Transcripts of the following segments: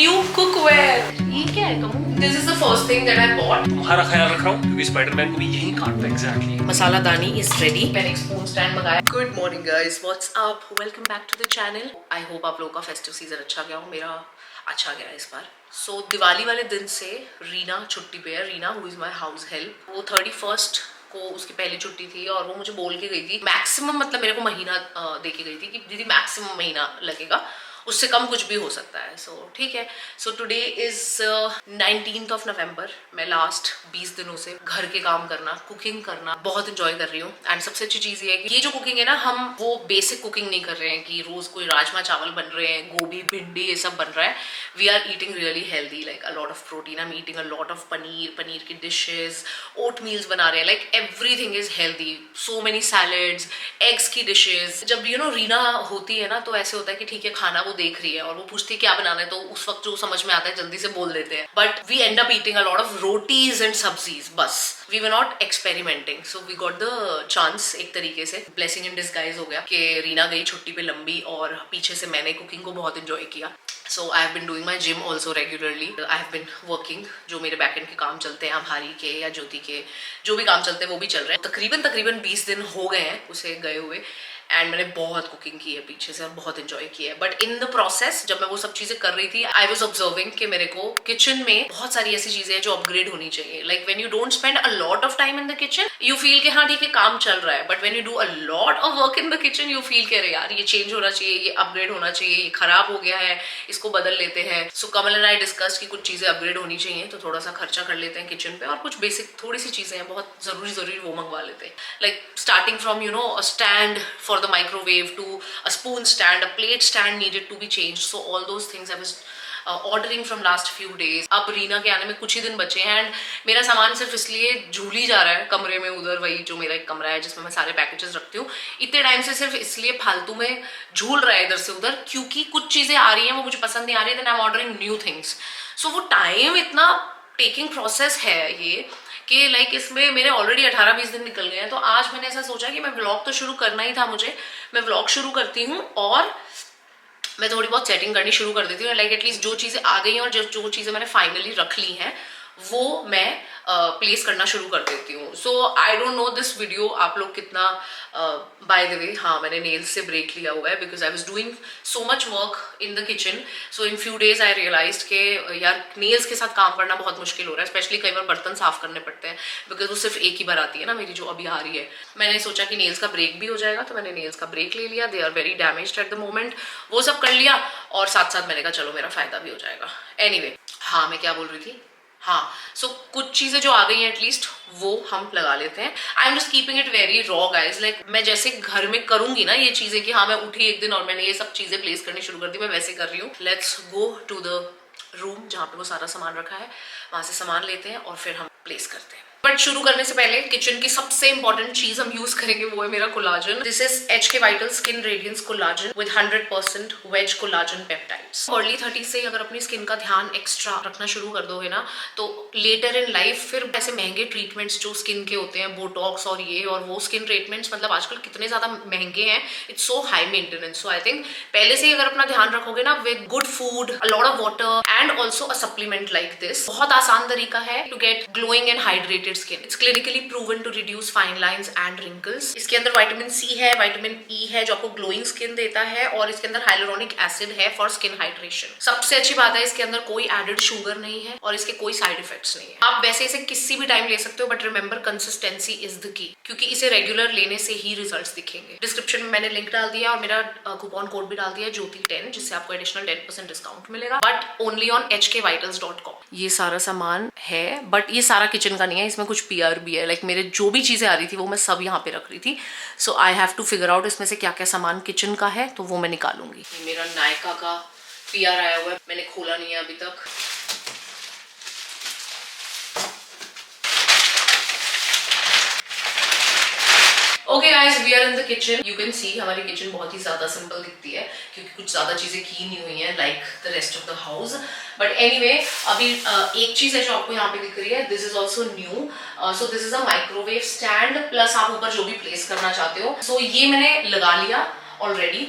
New cookware. ये क्या है कमू? This is the first thing that I bought. तुम्हारा ख्याल रख रहा हूँ क्योंकि स्पाइडरमैन को भी यही काटता है एग्जैक्टली। मसाला दानी is ready. मैंने एक स्पून स्टैंड मंगाया। Good morning guys, what's up? Welcome back to the channel. I hope आप लोगों का फेस्टिव सीजन अच्छा गया हो। मेरा अच्छा गया इस बार। So दिवाली वाले दिन से रीना छुट्टी पे है। Reena who is my house help, वो 31st को उसकी पहली छुट्टी थी और वो मुझे बोल के गई थी मैक्सिमम, मतलब मेरे को महीना दे के गई थी कि दीदी मैक्सिमम महीना लगेगा, उससे कम कुछ भी हो सकता है। सो ठीक है। So today is 19th of November। मैं लास्ट 20 दिनों से घर के काम करना, कुकिंग करना बहुत इंजॉय कर रही हूँ। एंड सबसे अच्छी चीज ये है कि ये जो कुकिंग है ना, हम वो बेसिक कुकिंग नहीं कर रहे हैं कि रोज कोई राजमा चावल बन रहे हैं, गोभी भिंडी ये सब बन रहा है। We are eating really healthy, like a lot of protein. I am eating a lot of paneer, paneer की डिशेज, ओट मील्स बना रहे हैं, like everything is healthy. So many salads, eggs की डिशेज। जब रीना होती है ना तो ऐसे होता है कि ठीक है खाना वो देख रही है और वो पूछती है क्या बनाना है, तो उस वक्त जो समझ में आता है जल्दी से बोल देते हैं। But we end up eating a lot of rotis and sabzis. बस we were not experimenting. So we got the chance, एक तरीके से ब्लेसिंग इन डिस्गाइज हो गया कि रीना गई छुट्टी पे लंबी और पीछे से मैंने कुकिंग को बहुत इंजॉय किया। So I have been doing my gym also regularly. I have been working, जो मेरे बैक एंड के काम चलते हैं, आभारी के या ज्योति के जो भी काम चलते हैं वो भी चल रहे हैं। तकरीबन 20 दिन हो गए हैं उसे गए हुए। एंड मैंने बहुत कुकिंग की है पीछे से और बहुत इंजॉय किया है। बट इन द प्रोसेस जब मैं वो सब चीजें कर रही थी, आई वॉज ऑब्जर्विंग कि मेरे को किचन में बहुत सारी ऐसी चीजें हैं जो अपग्रेड होनी चाहिए। Like when you don't spend a lot of time in the kitchen, you feel कि हाँ ठीक है काम चल रहा है। But when you do a lot of work in the kitchen, you feel कि अरे यार ये चेंज होना चाहिए, ये अपग्रेड होना चाहिए, ये खराब हो गया है, इसको बदल लेते हैं। सो कमल एंड आई डिस्कस कि कुछ चीजें अपग्रेड होनी चाहिए, तो थोड़ा सा खर्चा कर लेते हैं किचन पे और कुछ बेसिक थोड़ी सी चीजें हैं बहुत जरूरी वो मंगवा लेते हैं। Like starting from a stand for the microwave to a spoon stand, a plate stand needed to be changed. So all those things I was ordering from last few days. अब रीना के आने में कुछ ही दिन बचे हैं एंड मेरा सामान सिर्फ इसलिए झूल ही जा रहा है कमरे में उधर, वही जो मेरा एक कमरा है जिसमें मैं सारे पैकेजेस रखती हूँ, इतने टाइम से सिर्फ इसलिए फालतू में झूल रहा है इधर से उधर, क्योंकि कुछ चीजें आ रही हैं वो मुझे पसंद नहीं आ रही, then I am ordering new things. So वो टाइम इतना टेकिंग प्रोसेस है ये कि लाइक इसमें मेरे ऑलरेडी 18-20 दिन निकल गए हैं। तो आज मैंने ऐसा सोचा कि मैं व्लॉग तो शुरू करना ही था मुझे, मैं व्लॉग शुरू करती हूँ और मैं थोड़ी बहुत सेटिंग करनी शुरू कर देती हूँ। लाइक एटलीस्ट जो चीज़ें आ गई हैं और जो चीज़ें मैंने फाइनली रख ली हैं वो मैं प्लेस करना शुरू कर देती हूँ। So I don't know this video आप लोग कितना, बाय द वे हाँ मैंने नेल्स से ब्रेक लिया हुआ है because I was doing so much work in the kitchen. So in few days I realize के यार नेल्स के साथ काम करना बहुत मुश्किल हो रहा है, स्पेशली कई बार बर्तन साफ करने पड़ते हैं बिकॉज वो सिर्फ एक ही बार आती है ना मेरी जो अभी आ रही है। मैंने सोचा कि नेल्स का ब्रेक भी हो जाएगा तो मैंने नेल्स का ब्रेक ले लिया। They are very damaged at the moment, वो सब कर लिया और साथ साथ मैंने कहा चलो मेरा फायदा भी हो जाएगा। एनीवे हाँ मैं क्या बोल रही थी, हाँ सो कुछ चीजें जो आ गई हैं एटलीस्ट वो हम लगा लेते हैं। I am just keeping it very raw guys. Like मैं जैसे घर में करूंगी ना ये चीजें कि हाँ मैं उठी एक दिन और मैंने ये सब चीजें प्लेस करनी शुरू कर दी, मैं वैसे कर रही हूँ। Let's go to the room जहाँ पे वो सारा सामान रखा है, वहां से सामान लेते हैं और फिर हम प्लेस करते हैं। बट शुरू करने से पहले किचन की सबसे इंपॉर्टेंट चीज हम यूज करेंगे वो है मेरा collagen. This is HK vital skin radiance collagen with 100% veg collagen peptides. Early 30 से अगर अपनी स्किन का ध्यान एक्स्ट्रा रखना शुरू कर दोगे ना तो लेटर इन लाइफ फिर ऐसे महंगे ट्रीटमेंट्स जो स्किन के होते हैं, बोटॉक्स और ये और वो स्किन ट्रीटमेंट्स, मतलब आजकल कितने ज्यादा महंगे हैं, it's so high maintenance. So I think पहले से ही अगर अपना ध्यान रखोगे ना with good food, a lot of water and also a supplement like this, बहुत आसान तरीका है to get glowing and hydrated skin. It's clinically proven to reduce fine lines and wrinkles. इसके अंदर विटामिन C है, विटामिन E है जो आपको ग्लोइंग स्किन देता है और इसके अंदर हाइलुरोनिक एसिड है फॉर स्किन हाइड्रेशन। सबसे अच्छी बात है इसके अंदर कोई एडेड शुगर नहीं है और इसके कोई साइड इफेक्ट्स नहीं है। आप वैसे इसे किसी भी टाइम ले सकते हो but remember consistency is the key, क्योंकि इसे रेगुलर लेने से ही रिजल्ट्स दिखेंगे। डिस्क्रिप्शन में मैंने लिंक डाल दिया और मेरा कूपन कोड भी डाल दिया ज्योति10, जिससे आपको एडिशनल 10% डिस्काउंट मिलेगा, बट ओनली ऑन hkvitals.com। ये सारा सामान है बट ये सारा किचन का नहीं है, इसमें कुछ PR भी है। लाइक मेरे जो भी चीजें आ रही थी वो मैं सब यहाँ पे रख रही थी। So I have to figure out इसमें से क्या क्या सामान किचन का है तो वो मैं निकालूंगी। मेरा नायका का PR आया हुआ है, मैंने खोला नहीं है अभी तक। Okay guys, we are in the kitchen. You can see हमारी किचन बहुत ही ज्यादा सिंपल दिखती है क्योंकि कुछ ज्यादा चीजें की नहीं हुई हैं like the rest of the house. But anyway अभी एक चीज है जो आपको यहाँ पे दिख रही है, this is also new. So this is a microwave stand plus आप ऊपर जो भी प्लेस करना चाहते हो। सो ये मैंने लगा लिया ऑलरेडी।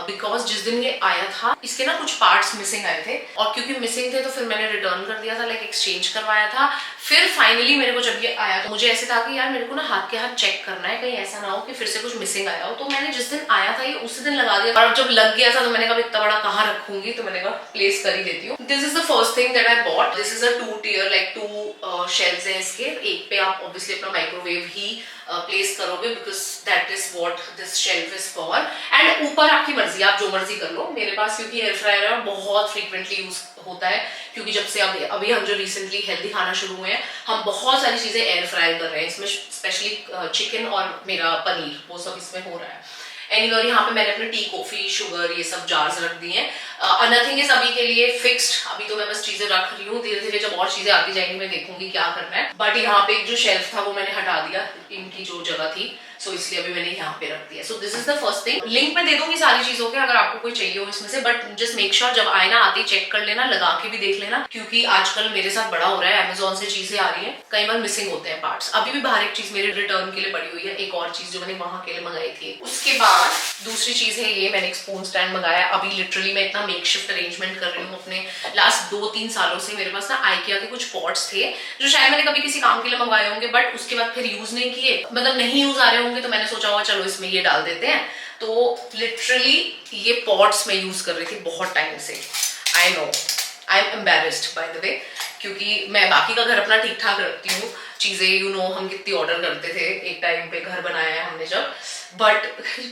बिकॉज जिस दिन ये आया था इसके ना कुछ पार्ट्स मिसिंग आए थे, और क्योंकि मिसिंग थे तो फिर मैंने रिटर्न कर दिया था, लाइक एक्सचेंज करवाया था। फिर फाइनली मेरे को जब ये आया तो मुझे ऐसे था कि यार मेरे को ना हाथ के हाथ चेक करना है, कहीं ऐसा ना हो कि फिर से कुछ मिसिंग आया हो। तो मैंने जिस दिन आया था ये उसी दिन लगा दिया, और जब लग गया था तो मैंने कहा इतना बड़ा कहाँ रखूंगी, तो मैंने कहा प्लेस कर ही देती हूँ। This is the first thing that I bought. This is a 2 tier, like 2 shells है इसके। एक पे आप ऑब्वियसली अपना माइक्रोवेव ही प्लेस करोगे, because that is what this shelf is for. And ऊपर आपकी मर्जी, आप जो मर्जी कर लो। मेरे पास क्योंकि एयर फ्रायर है बहुत फ्रीक्वेंटली यूज होता है, क्योंकि जब से अभी हम जो रिसेंटली हेल्दी खाना शुरू हुए हैं, हम बहुत सारी चीजें एयर फ्राई कर रहे हैं। इसमें स्पेशली चिकन और मेरा पनीर वो सब इसमें हो रहा है। एनीवे, यहाँ पे मैंने अपने टी, कॉफी, शुगर ये सब जार्स रख दिए हैं। नथिंग इज अभी के लिए फिक्स्ड, अभी तो मैं बस चीजें रख रही हूँ। धीरे धीरे जब और चीजें आती जाएंगी मैं देखूंगी क्या करना है। बट यहाँ पे एक जो शेल्फ था वो मैंने हटा दिया, इनकी जो जगह थी, सो इसलिए अभी मैंने यहाँ पे रख दिया। सो this is the first thing. Link में दे दूंगी सारी चीजों के, अगर आपको कोई चाहिए हो इसमें से। बट जस्ट मेक श्योर जब आए ना आते चेक कर लेना, लगा के भी देख लेना, क्योंकि आजकल मेरे साथ बड़ा हो रहा है, अमेजोन से चीजें आ रही है, कई बार मिसिंग होते हैं पार्ट्स। अभी भी बाहर एक चीज मेरे रिटर्न के लिए पड़ी हुई है, एक और चीज जो मैंने वहां के लिए मंगाई थी। उसके बाद दूसरी चीज है ये, मैंने एक स्पून स्टैंड मंगाया। अभी लिटरली मैं इतना मेकशिफ्ट अरेंजमेंट कर रही हूँ अपने लास्ट 2-3 सालों से। मेरे पास ना आइकिया के कुछ पॉट्स थे जो शायद मैंने कभी किसी काम के लिए मंगवाए होंगे, बट उसके बाद फिर यूज नहीं किए, मतलब नहीं यूज आ रहे होंगे, तो मैंने सोचा होगा चलो इसमें ये डाल देते हैं। तो लिटरली ये पॉट्स मैं यूज कर रही थी बहुत टाइम से। I know, I am embarrassed bye the वे, क्योंकि मैं बाकी का घर अपना ठीक ठाक रखती हूँ चीजें, यू नो हम कितनी ऑर्डर करते थे एक टाइम पे, घर बनाया है हमने जब, बट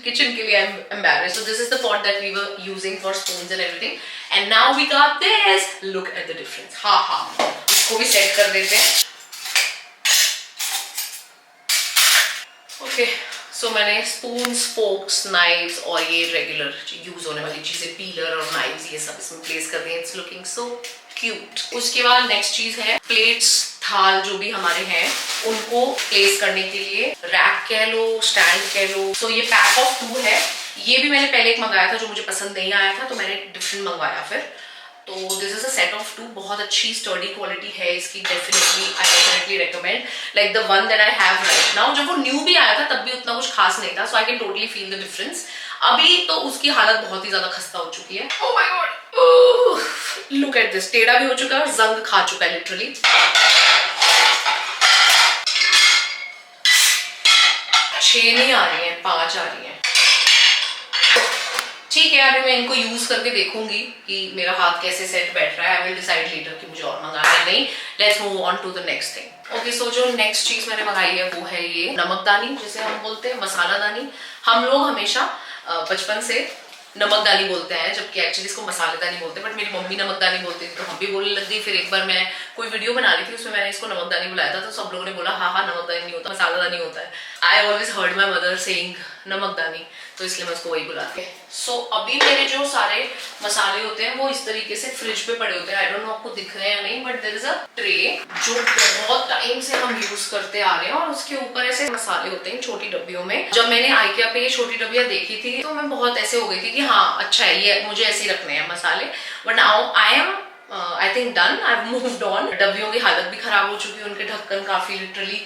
किचन के लिए I am embarrassed. So this is the pot that we were using for spoons and everything, and now we got this. Look at the difference. हाँ, इसको भी सेट कर देते हैं। ओके, सो मैंने स्पून्स, फोक्स, नाइव्स और ये रेगुलर यूज होने वाली चीजें, पीलर और नाइव्स, ये सब इसमें प्लेस कर दिए। It's looking so cute. उसके बाद नेक्स्ट चीज है प्लेट्स, थाल जो भी हमारे हैं उनको प्लेस करने के लिए रैक कह लो, स्टैंड कह लो। सो ये पैक ऑफ 2 है। ये भी मैंने पहले एक मंगाया था जो मुझे पसंद नहीं आया था, तो मैंने डिफरेंट मंगवाया फिर। तो this is a set of 2, बहुत अच्छी स्टर्डी क्वालिटी है इसकी। Definitely recommend, like the one that I have right now. जब वो न्यू भी आया था तब भी उतना कुछ खास नहीं था, so I can totally feel the difference. अभी तो उसकी हालत बहुत ही ज्यादा खस्ता हो चुकी है। Oh my God, look at this, टेढ़ा भी हो चुका है और जंग खा चुका है लिटरली। 6 नहीं आ रही है, 5 आ रही है। ठीक है, अभी मैं इनको यूज करके देखूंगी कि मेरा हाथ कैसे सेट बैठ रहा है। आई विल डिसाइड लेटर कि मुझे और मंगाना है नहीं। Let's move on to the next thing. Okay, so जो नेक्स्ट चीज मैंने मंगाई है वो है ये नमकदानी, जिसे हम बोलते हैं मसाला दानी। हम लोग हमेशा बचपन से नमकदानी बोलते हैं, जबकि एक्चुअली इसको मसालेदानी बोलते हैं, बट मेरी मम्मी नमकदानी बोलती थी तो हम भी बोलने लग गई। फिर एक बार मैं कोई वीडियो बना रही थी, उसमें मैंने इसको नमकदानी बुलाया था, तो सब लोगों ने बोला हाँ नमकदानी नहीं होता, मसालादानी होता है। I always heard my mother saying namakdani, तो इसलिए मैं उसको वही बुलाती हूँ। सो अभी मेरे जो सारे मसाले होते हैं वो इस तरीके से फ्रिज पे पड़े होते हैं। आई डोंट नो आपको दिख रहे हैं या नहीं, but there is a tray जो बहुत टाइम से हम यूज करते आ रहे हैं, और उसके ऊपर ऐसे मसाले होते हैं छोटी डब्बियों में। जब मैंने आइकिया पे ये छोटी डब्बियां देखी थी तो मैं बहुत ऐसे हो गई थी कि हाँ अच्छा है, ये मुझे ऐसे ही रखने हैं मसाले। But now I am I think done, I have moved on. डब्बियों की हालत भी खराब हो चुकी है, उनके ढक्कन काफी लिटरली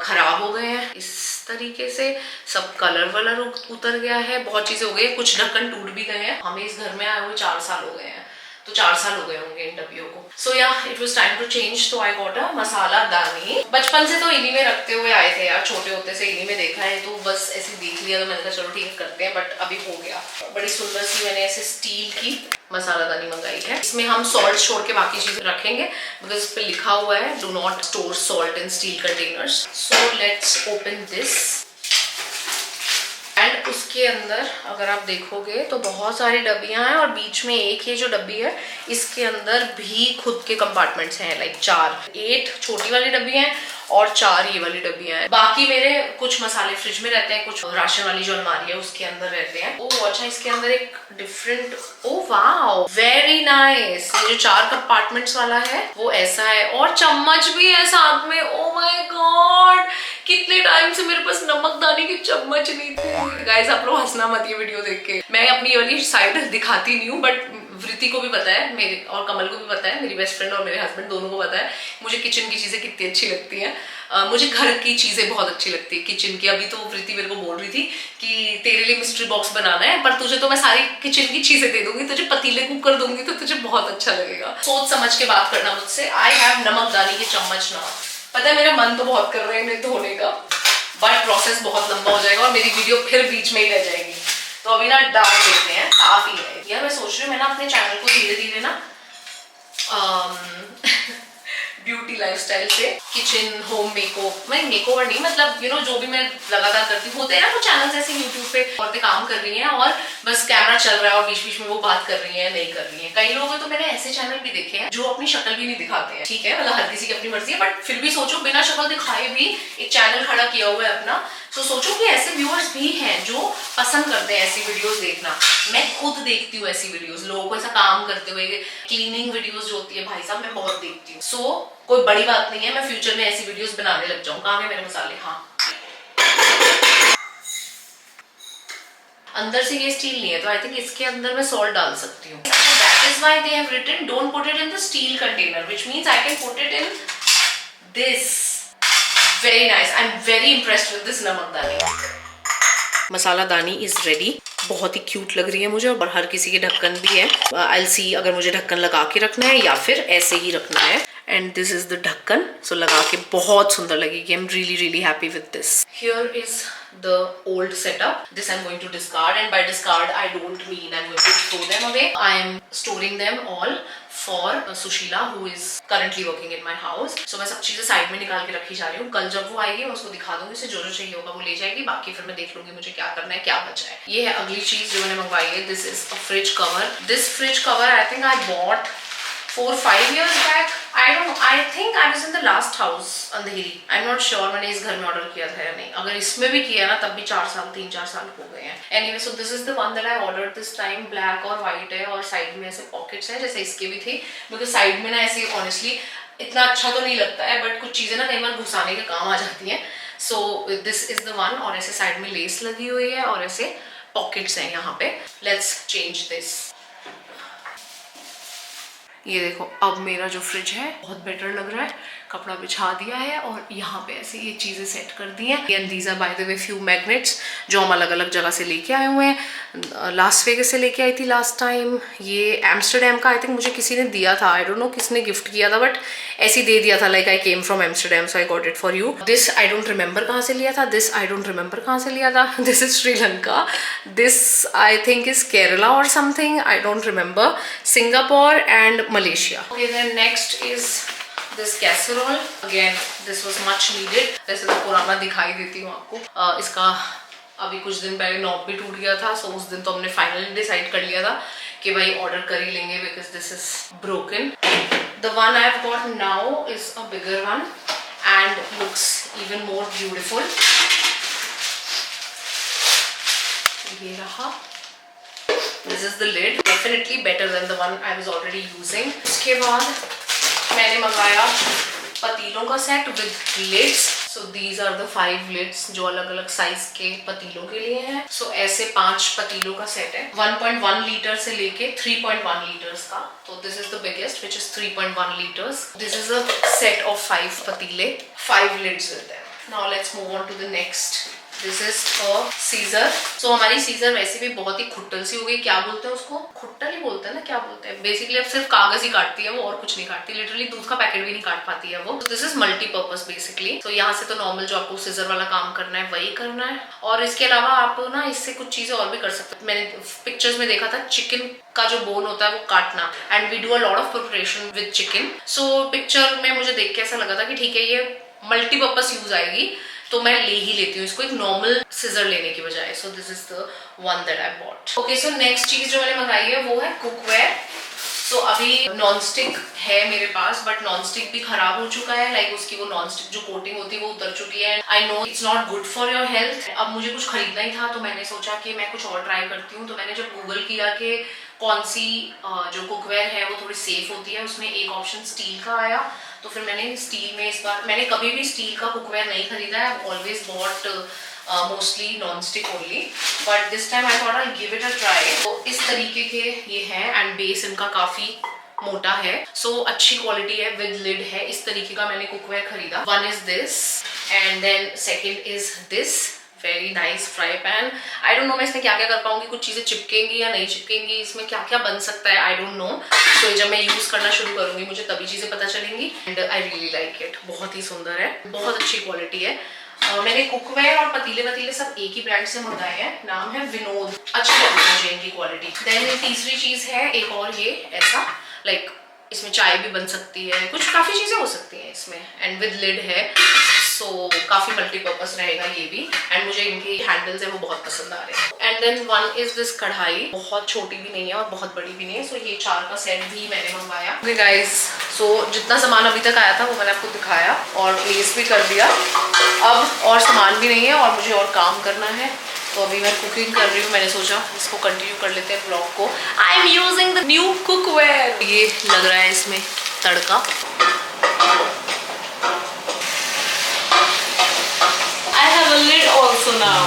खराब हो गए हैं। इस तरीके से सब कलर वलर उतर गया है, बहुत चीजें हो गई, कुछ ढक्कन टूट भी गए हैं। हमें इस घर में आए हुए 4 साल हो गए हैं, तो 4 साल हो गए होंगे इन डब्बियों को। So yeah it was time to change, तो आई गॉट अ मसाला दानी। बचपन से तो इन्हीं में रखते हुए आए थे यार, छोटे होते से इन्हीं में देखा है, तो बस ऐसे देख लिया तो मैंने कहा चलो ठीक करते हैं। बट अभी हो गया। बड़ी सुंदर सी मैंने ऐसे स्टील की मसाला दानी मंगाई है। इसमें हम सॉल्ट छोड़ के बाकी चीजें रखेंगे, बिकॉज इस पे लिखा हुआ है do not store salt in steel containers. So let's open this. And उसके अंदर अगर आप देखोगे तो बहुत सारी डब्बियां हैं, और बीच में एक ये जो डब्बी है इसके अंदर भी खुद के कंपार्टमेंट्स हैं, लाइक 8 छोटी वाली डब्बी हैं और 4 ये वाली डब्बियां हैं। बाकी मेरे कुछ मसाले फ्रिज में रहते हैं, कुछ राशन वाली जो अलमारी है उसके अंदर रहते हैं। ओह अच्छा, इसके अंदर एक different, oh wow very nice, ये जो 4 कंपार्टमेंट्स वाला है वो ऐसा है, और चम्मच भी है साथ में। ओह माय गॉड, कितने टाइम से मेरे पास नमकदानी की चम्मच नहीं थी। गाइस आप लोग हंसना मत ये वीडियो देख के, मैं अपनी वाली साइड दिखाती नहीं हूँ, बट वृत्ति को भी पता है मेरे, और कमल को भी पता है, मेरी बेस्ट फ्रेंड और मेरे हस्बैंड दोनों को पता है मुझे किचन की चीज़ें कितनी अच्छी लगती हैं। मुझे घर की चीज़ें बहुत अच्छी लगती है, किचन की। अभी तो वृत्ति मेरे को बोल रही थी कि तेरे लिए मिस्ट्री बॉक्स बनाना है, पर तुझे तो मैं सारी किचन की चीज़ें दे दूंगी, तुझे पतीले कुकर दूंगी तो तुझे बहुत अच्छा लगेगा। सोच समझ के बात करना मुझसे। आई हैव नमकदानी के चम्मच ना। पता है मेरा मन तो बहुत कर रहा है इन्हें धोने का, बट प्रोसेस बहुत लंबा हो जाएगा और मेरी वीडियो फिर बीच में ही रह जाएगी। तो अभी ना डाल देते हैं, काफी है यार। मैं सोच रही हूँ मैं ना अपने चैनल को धीरे धीरे ना ब्यूटी लाइफस्टाइल से किचन होम मेकओवर नहीं, मतलब यू नो जो भी मैं लगातार करती हूँ, होते हैं ना वो चैनल्स ऐसे यूट्यूब पे औरतें काम कर रही हैं और बस कैमरा चल रहा है और बीच बीच में वो बात कर रही है, नहीं कर रही है। कई लोग तो मैंने ऐसे चैनल भी देखे हैं जो अपनी शक्ल भी नहीं दिखाते हैं। ठीक है, मतलब हर किसी की अपनी मर्जी है, बट फिर भी सोचो बिना शक्ल दिखाए भी एक चैनल खड़ा किया हुआ है अपना। तो सोचो कि ऐसे व्यूअर्स भी हैं जो पसंद करते हैं ऐसी वीडियोस देखना। मैं खुद देखती हूँ ऐसी वीडियोस, लोगों को ऐसा काम करते हुए, क्लीनिंग वीडियोस जो होती है भाई साहब, मैं बहुत देखती हूँ। सो कोई बड़ी बात नहीं है, मैं फ्यूचर में ऐसी वीडियोस बनाने लग जाऊँ। कहाँ है मेरे मसाले? हाँ, अंदर से ये स्टील नहीं है तो आई थिंक इसके अंदर मैं सॉल्ट डाल सकती हूँ। That is why they have written don't put it in the steel container, which means I can put it in this. Very nice, I am very impressed with this नमकदानी। मसाला दानी is ready. बहुत ही cute लग रही है मुझे और हर किसी के ढक्कन भी है। आई विल सी अगर मुझे ढक्कन लगा के रखना है या फिर ऐसे ही रखना है। एंड दिस इज द ढक्कन, सो लगा के बहुत सुंदर लगेगी। I am really really happy with this. Here is the old setup. This I'm going to discard, and by discard I don't mean I'm going to throw them away. I am storing them all for Sushila, who is currently working in my house. So मैं सब चीजें side में निकाल के रखी जा रही हूँ। कल जब वो आएगी मैं उसको दिखा दूंगी, उसे जो जो चाहिए होगा वो ले जाएगी, बाकी फिर मैं देख लूंगी मुझे क्या करना है, क्या बचा है। ये है अगली चीज जो मैंने मंगवाई है। This is a fridge cover. This fridge cover I think I bought 4-5 years back. I don't know. I think I was in the last house Andheri. I'm not sure मैंने इस घर में ऑर्डर किया था या नहीं। अगर इसमें भी किया ना तब भी 3-4 साल हो गए हैं। Anyway, so this is the one that I ordered this time. Black और white है और साइड में ऐसे पॉकेट्स हैं जैसे इसके भी थे। Because साइड में ना ऐसे honestly इतना अच्छा तो नहीं लगता है, बट कुछ चीजें ना कई बार घुसाने के काम आ जाती हैं। So this is the one। और ऐसे साइड में लेस लगी हुई है और ऐसे पॉकेट्स हैं यहाँ पे। Let's change this। ये देखो, अब मेरा जो फ्रिज है बहुत बेटर लग रहा है। कपड़ा बिछा दिया है और यहाँ पे ऐसे ये चीज़ें सेट कर दी हैं। And these are by the way few magnets जो हम अलग अलग जगह से लेके आए हुए हैं। लास वेगस से लेके आई थी लास्ट टाइम। ये एम्स्टरडेम का आई थिंक मुझे किसी ने दिया था, आई डोंट नो किसने गिफ्ट किया था, बट ऐसे दे दिया था, like I came from Amsterdam so I got it for you. This I don't remember कहाँ से लिया था, दिस आई डोंट रिमेंबर कहाँ से लिया था। This is Sri Lanka, this I think is Kerala और something, I don't remember. Singapore and Malaysia. Okay, then next is this casserole. Again, this was much needed. वैसे तो पुराना दिखाई देती हूँ आपको। इसका अभी कुछ दिन पहले नॉब भी टूट गया था, सो उस दिन तो हमने फाइनली डिसाइड कर लिया था कि भाई ऑर्डर कर ही लेंगे because this is broken. The one I have got now is a bigger one and looks even more beautiful. ये रहा। This is the lid. Definitely better than the one I was already using. उसके बाद मैंने मंगाया पतीलों का set with lids. So these are the 5 lids जो अलग अलग साइज के पतीलों के लिए हैं। सो ऐसे 5 पतीलों का सेट है, 1.1 लीटर से लेके 3.1 लीटर्स का। तो this is the biggest which is 3.1 litres. This is a set of 5 पतीले, 5 lids with them. Now let's move on to the next. This is a scissor. So हमारी सीजर वैसे भी बहुत ही खुट्टल सी हो गई। क्या बोलते हैं उसको? खुट्टल ही बोलते हैं ना, क्या बोलते हैं? बेसिकली अब सिर्फ कागज ही काटती है वो और कुछ नहीं काटती। लिटरली दूध का पैकेट भी नहीं काट पाती है वो। This is multipurpose basically. तो यहाँ से तो नॉर्मल जो आपको सीजर वाला काम करना है वही करना है, और इसके अलावा आप ना इससे कुछ चीजें और भी कर सकते हैं। मैंने पिक्चर्स में देखा था चिकन का जो बोन होता है वो काटना, and we do a lot of preparation with chicken. So picture में मुझे देख के ऐसा लगा था कि ठीक है ये मल्टीपर्पज यूज आएगी, तो मैं ले ही लेती हूँ इसको एक नॉर्मल सिजर लेने की बजाय। सो this is the one that I bought. Okay, so next चीज जो मैंने मंगाई है वो है कुकवेयर। सो अभी नॉनस्टिक है मेरे पास, बट नॉनस्टिक भी खराब हो चुका है। लाइक उसकी वो नॉनस्टिक जो कोटिंग होती है वो उतर चुकी है। I know it's not good for your health. अब मुझे कुछ खरीदना ही था तो मैंने सोचा कि मैं कुछ और ट्राई करती हूँ। तो मैंने जब गूगल किया कि कौन सी जो कुकवेयर है वो थोड़ी सेफ होती है, उसमें एक ऑप्शन स्टील का आया। तो फिर मैंने स्टील में, इस बार मैंने कभी भी स्टील का कुकवेयर नहीं खरीदा है। Always bought mostly non stick only, but this time I thought I give it a try. तो इस तरीके के ये हैं एंड बेस इनका काफी मोटा है, सो अच्छी क्वालिटी है, विद लिड है। इस तरीके का मैंने कुकवेयर खरीदा। One is this and then second is this very nice fry pan. I don't know मैं इसमें क्या क्या कर पाऊंगी, कुछ चीजें चिपकेंगी या नहीं चिपकेंगी, इसमें क्या क्या बन सकता है, आई डोंट नो। तो जब मैं यूज करना शुरू करूंगी मुझे तभी चीजें पता चलेंगी। And I really like it, बहुत ही सुंदर है, बहुत अच्छी क्वालिटी है। मैंने कुकवेयर और पतीले सब एक ही ब्रांड से मंगाए हैं, नाम है विनोद। अच्छी लगी मुझे इनकी क्वालिटी। देन तीसरी चीज है एक और, ये ऐसा लाइक इसमें चाय भी बन सकती है, कुछ काफी चीजें हो सकती हैं इसमें, एंड विद लिड है, सो काफी मल्टीपर्पज रहेगा ये भी। एंड मुझे इनके हैंडल्स है वो बहुत पसंद आ रहे हैं। And then one is this kadhai, बहुत छोटी भी नहीं है और बहुत बड़ी भी नहीं है, सो ये 4 का सेट भी मैंने मंगवाया। ओके गाइस, सो जितना सामान अभी तक आया था वो मैंने आपको दिखाया और प्लेस भी कर दिया। अब और सामान भी नहीं है और मुझे और काम करना है, तो अभी मैं कुकिंग कर रही हूँ। मैंने सोचा इसको कंटिन्यू कर लेते हैं ब्लॉग को। I am using the new cookware. ये लग रहा है इसमें तड़का। I have a lid also now.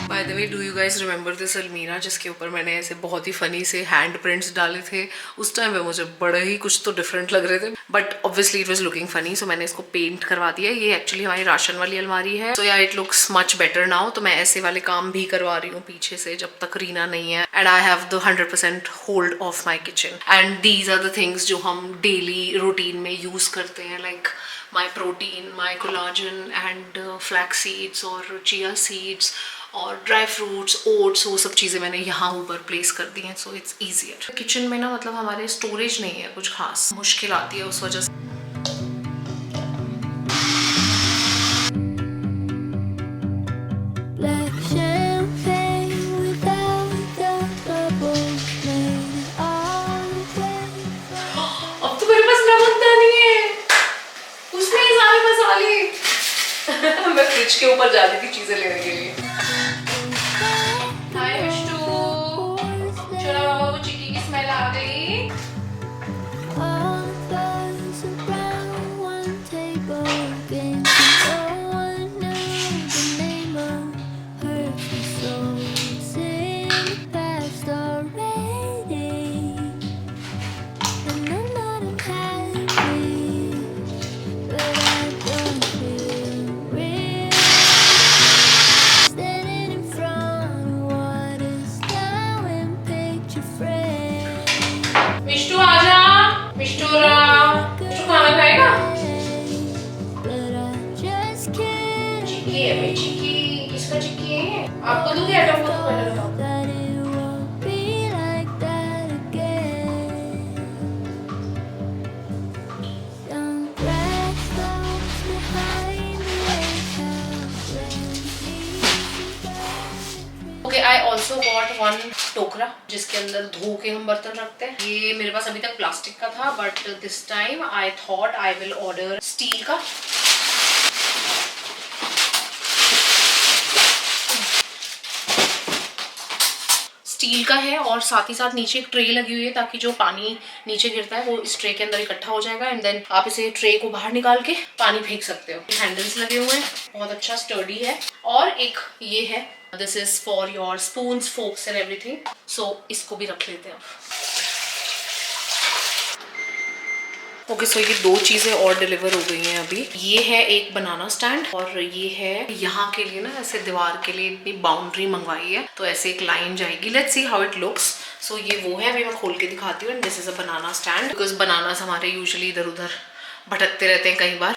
By the way, do you guys remember this अलमीरा जिसके ऊपर मैंने ऐसे बहुत ही फनी से हैंड प्रिंट्स डाले थे? उस टाइम पे मुझे बड़े ही कुछ तो डिफरेंट लग रहे थे, but obviously it was looking funny, so मैंने इसको पेंट करवा दिया। ये एक्चुअली हमारी राशन वाली अलमारी है, सो yeah it looks much better now. तो मैं ऐसे वाले काम भी करवा रही हूँ पीछे से जब तक रीना नहीं है, and I have the 100% hold of my kitchen. And these are the things जो हम डेली रूटीन में यूज करते हैं, like my protein, my collagen and flax seeds और चिया सीड्स और ड्राई फ्रूट्स, ओट्स, वो सब चीज़ें मैंने यहाँ ऊपर प्लेस कर दी हैं, सो इट्स ईजियर। किचन में ना मतलब हमारे स्टोरेज नहीं है कुछ खास, मुश्किल आती है उस वजह से। अब तो मेरे पास नमकदानी है, उसमें ही सारे मसाले। मैं फ्रिज के ऊपर जा रही थी चीजें लेने के लिए। हाय मिष्टू, छोरा बाबा को चिक्की की स्मेल आ गई। मिष्टू आजा, मिष्टू खाना खाएगा? चिक्की है भाई, चिक्की। किसका चिक्की है? आपको दूंगी आटा? आपको दूंगी आटा? Okay, I also got one टोकरा जिसके अंदर धो के हम बर्तन रखते हैं। ये मेरे पास अभी तक प्लास्टिक का था, but this time I thought I will order steel का। स्टील का है और साथ ही साथ नीचे एक ट्रे लगी हुई है ताकि जो पानी नीचे गिरता है वो इस ट्रे के अंदर इकट्ठा हो जाएगा, एंड देन आप इसे ट्रे को बाहर निकाल के पानी फेंक सकते हो। हैंडल्स लगे हुए हैं, बहुत अच्छा स्टर्डी है। और एक ये है, this is for your spoons, forks and everything, so इसको भी रख लेते हैं। ओके, सो ये 2 चीज़ें और डिलीवर हो गई हैं अभी। ये है एक बनाना स्टैंड और ये है यहाँ के लिए ना ऐसे दीवार के लिए इतनी बाउंड्री मंगवाई है, तो ऐसे एक लाइन जाएगी। Let's see how it looks. So ये वो है, अभी मैं खोल के दिखाती हूँ। This is a banana stand, because bananas हमारे यूजुअली इधर उधर भटकते रहते हैं कई बार।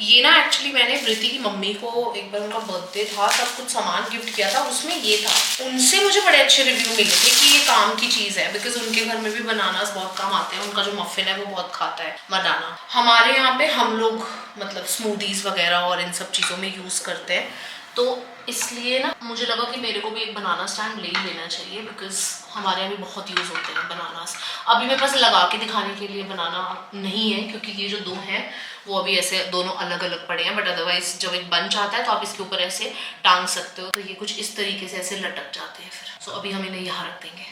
ये ना एक्चुअली मैंने प्रीति की मम्मी को एक बार उनका बर्थडे था तब कुछ सामान गिफ्ट किया था, उसमें ये था। उनसे मुझे बड़े अच्छे रिव्यू मिले थे कि ये काम की चीज़ है, बिकॉज उनके घर में भी बनानास बहुत काम आते हैं। उनका जो मफिन है वो बहुत खाता है बनाना। हमारे यहाँ पे हम लोग मतलब स्मूदीज वगैरह और इन सब चीज़ों में यूज़ करते हैं, तो इसलिए ना मुझे लगा कि मेरे को भी एक बनाना स्टैंड ले ही लेना चाहिए, बिकॉज हमारे यहाँ भी बहुत यूज़ होते हैं बनानास। अभी मेरे पास लगा के दिखाने के लिए बनाना नहीं है, क्योंकि ये जो 2 हैं वो अभी ऐसे दोनों अलग अलग पड़े हैं, बट अदरवाइज जब एक बन जाता है तो आप इसके ऊपर ऐसे टांग सकते हो। तो ये कुछ इस तरीके से ऐसे लटक जाते हैं फिर। सो अभी हम इन्हें यहाँ रख देंगे।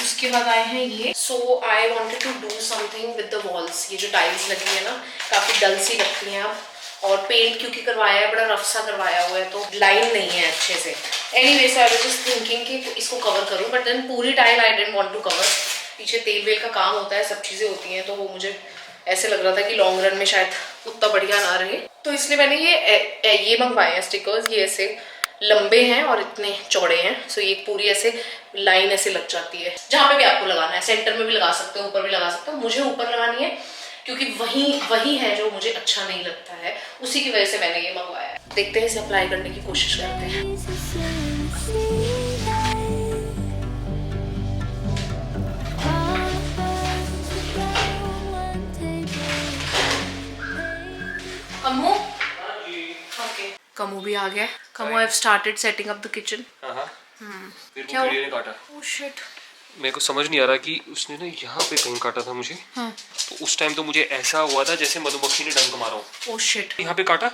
उसके बाद आए हैं ये। So I wanted to do something with the walls. ये जो टाइल्स लगी है ना काफ़ी डल सी लगती हैं अब, और पेंट क्योंकि करवाया है बड़ा रफ सा करवाया हुआ है तो लाइन नहीं है अच्छे से। Anyway so I was just thinking कि इसको कवर करूँ, बट देन पूरी tile I didn't want to cover. पीछे तेल वेल का काम होता है, सब चीज़ें होती हैं, तो वो मुझे ऐसे लग रहा था कि लॉन्ग रन में शायद उतना बढ़िया ना रहे, तो इसलिए मैंने ये मंगवाए हैं स्टिकर्स। ये ऐसे लंबे हैं और इतने चौड़े हैं, सो ये पूरी ऐसे लाइन ऐसे लग जाती है जहाँ पे भी आपको लगाना है। सेंटर में भी लगा सकते हो, ऊपर भी लगा सकते हो। मुझे ऊपर लगानी है क्योंकि वही है जो मुझे अच्छा नहीं लगता है, उसी की वजह से मैंने ये मंगवाया है। देखते हैं इसे अप्लाई करने की कोशिश करते हैं। कमू, ओके, कमू भी आ गया। Kamu, I have started setting up the kitchen. क्या कीड़े ने काटा? ओह शिट, मेरे को समझ नहीं आ रहा कि उसने ना यहाँ पे कहीं काटा था मुझे। हाँ। तो उस टाइम तो मुझे ऐसा हुआ था जैसे मधुमक्खी ने डंक मारा हो। ओह शिट, यहाँ पे काटा,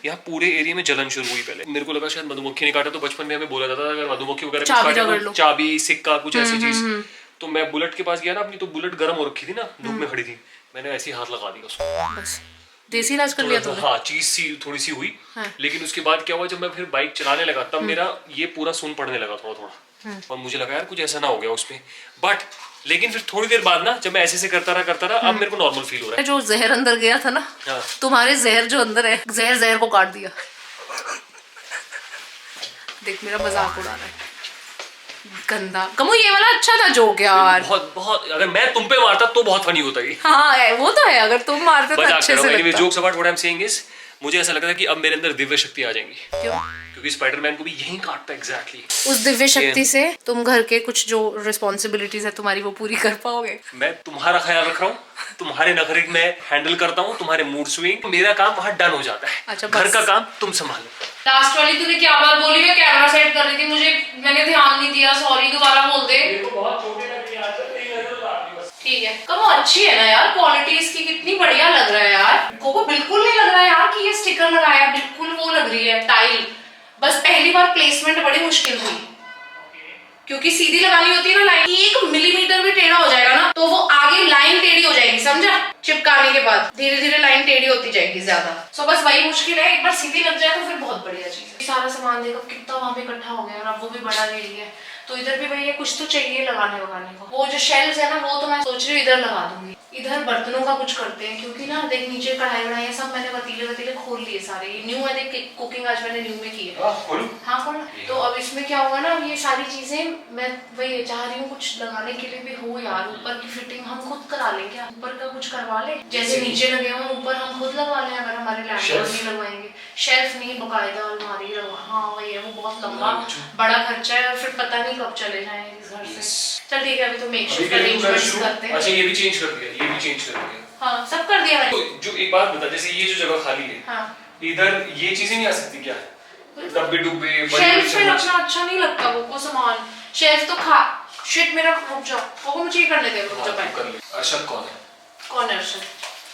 यहाँ पूरे एरिया में जलन शुरू हुई। पहले मेरे को लगा शायद मधुमक्खी ने काटा, तो बचपन में हमें बोला जाता था अगर मधुमक्खी वगैरह कुछ काटे तो चाबी सिक्का कुछ ऐसी चीज। तो मैं बुलेट के पास गया ना अपनी, तो बुलेट गर्म हो रखी थी ना, धूप में खड़ी थी, मैंने ऐसे ही हाथ लगा दिया उसको, बस देसी इलाज कर लिया तुमने? हाँ, चीज सी थोड़ी सी हुई। लेकिन उसके बाद क्या हुआ, जब मैं फिर बाइक चलाने लगा तब मेरा ये पूरा सून पड़ने लगा थोड़ा थोड़ा, और मुझे लगा यार कुछ ऐसा ना हो गया उसमें। बट लेकिन फिर थोड़ी देर बाद ना जब मैं ऐसे करता रहा अब मेरे को नॉर्मल फील हो रहा है। जो जहर अंदर गया था ना, तुम्हारे जहर जो अंदर है, जहर को काट दिया। देख मेरा मजाक उड़ा रहा है, गंदा। कमू ये वाला अच्छा था जोक यार, बहुत बहुत। अगर मैं तुम पे मारता तो बहुत फनी होता है। हाँ वो तो है, अगर तुम मारते तो अच्छे से लगता। Jokes about what I am saying is, मुझे ऐसा लगता है कि अब मेरे अंदर दिव्य शक्ति आ जाएंगी। क्यों? क्योंकि स्पाइडरमैन को भी यही काटता है एग्जैक्टली। उस दिव्य शक्ति से तुम घर के कुछ जो रिस्पॉन्सिबिलिटीज है तुम्हारी वो पूरी कर पाओगे। मैं तुम्हारा ख्याल रख रहा हूँ, तुम्हारे नखरे मैं हैंडल करता हूँ, तुम्हारे मूड स्विंग, मेरा काम वहाँ डन हो जाता है। अच्छा, घर का काम तुम संभालो। लास्ट वाली तूने क्या बात बोली? मैं कैमरा सेट कर रही थी, मैंने ध्यान नहीं दिया, सॉरी, दोबारा बोल दे। ठीक है, कम अच्छी है ना यार, क्वालिटी इसकी कितनी बढ़िया लग रहा है यार। को बिल्कुल नहीं लग रहा है यार कि ये स्टिकर लगाया, बिल्कुल वो लग रही है टाइल। बस पहली बार प्लेसमेंट बड़ी मुश्किल हुई, क्योंकि सीधी लगानी होती है ना लाइन, 1 मिलीमीटर भी टेढ़ा हो जाएगा ना तो वो आगे लाइन टेढ़ी हो जाएगी, समझा? चिपकाने के बाद धीरे धीरे लाइन टेढ़ी होती जाएगी ज्यादा। सो बस वही मुश्किल है, एक बार सीधी लग जाए तो फिर बहुत बढ़िया चीज है। सारा सामान देखो कितना वहां पे इकट्ठा हो गया, और अब वो भी बड़ा ले लिया है, तो इधर भी भैया कुछ तो चाहिए लगाने वगाने को। वो जो शेल्व्स है ना, वो तो मैं सोच रही हूँ इधर लगा दूंगी। इधर बर्तनों का कुछ करते हैं, क्योंकि ना देख नीचे कढ़ाई वढ़ाई सब मैंने वतीले खोल लिए सारे। ये न्यू है, देख कुकिंग आज मैंने न्यू में की है। हाँ खोल। तो अब इसमें क्या होगा ना, ये सारी चीजें मैं वही चाह रही हूँ कुछ लगाने के लिए भी हो यार। ऊपर की फिटिंग हम खुद करा लें क्या? ऊपर का कुछ करवा ले, जैसे नीचे लगे हुए ऊपर हम खुद लगवा लें, अगर हमारे लैंडलॉर्ड नहीं लगवाएंगे। शेल्फ नहीं, बकायदा अलमारी लगवा। हाँ वही है, वो बहुत लंबा बड़ा खर्चा है, और फिर पता नहीं कब चले जाएंगे इस घर से। चल ठीक है, अभी तो मेकशिफ्ट अरेंजमेंट्स करते हैं। अच्छा ये भी चेंज कर दिया, ये भी चेंज कर दिया। हाँ सब कर दिया मैंने। तो जो एक बात बता, जैसे ये जो जगह खाली है, हाँ, इधर ये चीजें नहीं आ सकती क्या? डब्बे डुब्बे शेल्फ पे रखना अच्छा नहीं लगता वो सामान। शेल्फ तो खा शिट मेरा, रुक जाओ, वो मुझे ये करने दे, रुक जाओ। कर ले। अर्शद कौन है? कौन है अर्शद?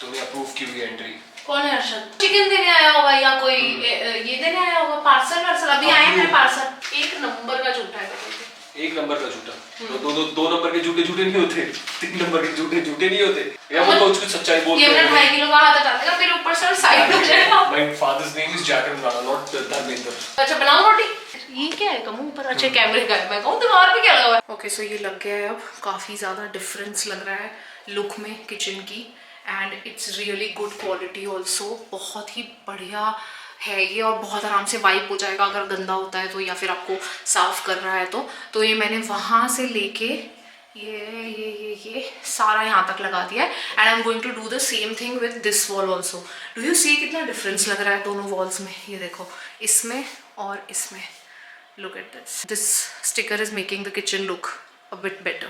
तूने अप्रूव की हुई एंट्री। कौन है अर्शद? चिकन देने आया होगा या कोई ये देने आया होगा, पार्सल अभी आए हैं पार्सल। 1 नंबर का झूठा है, 1 नंबर का झूठा। तो दो नंबर के झूठे नहीं होते, 3 नंबर के झूठे नहीं होते। या वो तो कुछ सच्चाई बोलते हैं। ये अपना 2.5 किलो का हाथ हटा देगा, फिर ऊपर से साइड हो जाएगा। My father's name is Jack and Rana, not Dharmendra. अच्छा बनाओ रोटी। ये क्या है कमू ऊपर? अच्छा कैमरे का है, मैं कहूँ दीवार पे क्या लगा हुआ है। ओके सो ये लग गया है, अब काफी ज्यादा डिफरेंस लग रहा है लुक में किचन की, and it's really good quality also. बहुत ही बढ़िया है ये, और बहुत आराम से वाइप हो जाएगा अगर गंदा होता है तो, या फिर आपको साफ कर रहा है तो ये मैंने वहाँ से लेके ये सारा यहाँ तक लगा दिया है, and I am going to do the same thing with this wall also. Do you see कितना डिफरेंस लग रहा है दोनों वॉल्स में? ये देखो, इसमें और इसमें। Look at this sticker is making the kitchen look a bit better.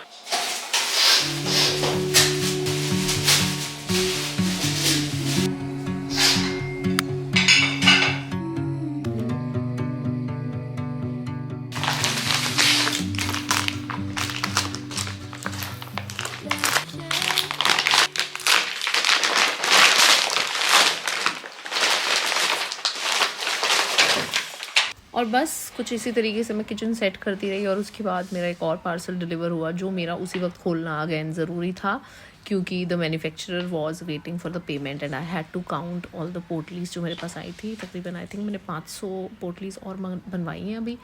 और बस कुछ इसी तरीके से मैं किचन सेट करती रही और उसके बाद मेरा एक और पार्सल डिलीवर हुआ जो मेरा उसी वक्त खोलना अगेन ज़रूरी था क्योंकि the manufacturer was waiting for the payment and I had to count all the पोटलीज जो मेरे पास आई थी। तकरीबन आई थिंक मैंने 500 पोटलीज और बनवाई हैं अभी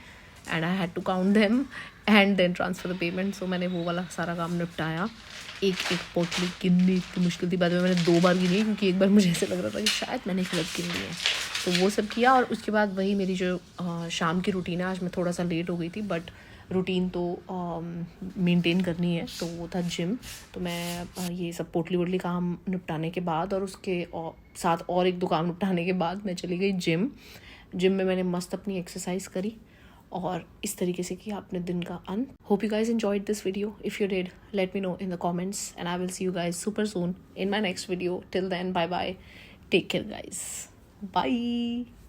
and I had to count them and then transfer the payment. So मैंने वो वाला सारा काम निपटाया। एक पोटली गिननी इतनी मुश्किल थी, बाद में मैंने 2 बार गिनी क्योंकि एक बार मुझे ऐसे लग रहा था कि शायद मैंने गलत गिनी है, तो वो सब किया। और उसके बाद वही मेरी जो शाम की रूटीन है, आज मैं थोड़ा सा लेट हो गई थी बट रूटीन तो मेंटेन करनी है, तो वो था जिम। तो मैं ये सब पोटली वोटली काम निपटाने के बाद और उसके साथ और 1-2 काम निपटाने के बाद मैं चली गई जिम में मैंने मस्त अपनी एक्सरसाइज करी और इस तरीके से किया अपने दिन का अंत। Hope you guys enjoyed this video. If you did let me know in the comments and I will see you guys super soon in my next video. Till then bye bye, take care guys, bye.